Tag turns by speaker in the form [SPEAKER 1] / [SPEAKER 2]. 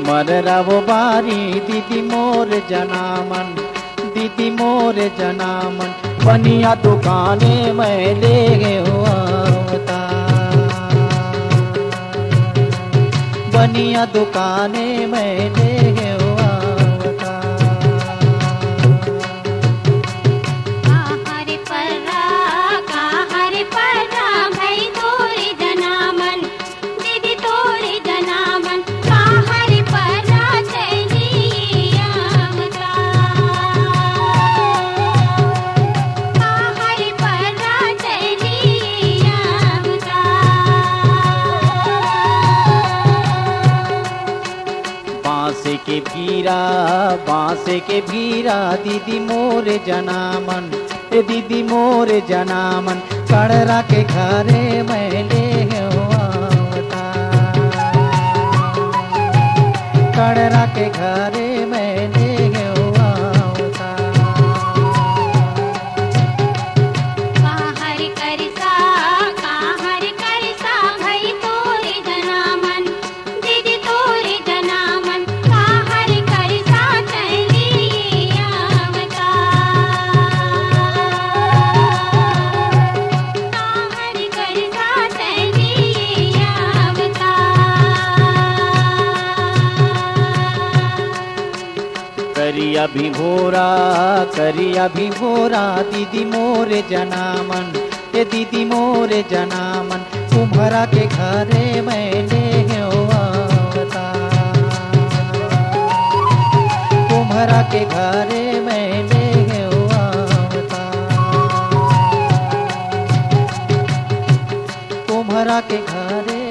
[SPEAKER 1] मर रवो बारी दीदी मोर जनामन, दीदी मोर जनामन, बनिया दुकाने में ले गयो अवतार, बनिया दुकाने में ले गयो बांसे के भीरा दीदी मोर जनामन, दीदी मोर जनामन, कड़रा के घरे में ले गयो अवतार, कड़रा के घरे में ले गयो करिया भी भोरा दीदी मोर जनामन, दीदी मोर जनामन, कुम्हरा के घरे में ले गयो अवतार, कुम्हरा के घरे में ले गयो अवतार, कुम्हरा के घरे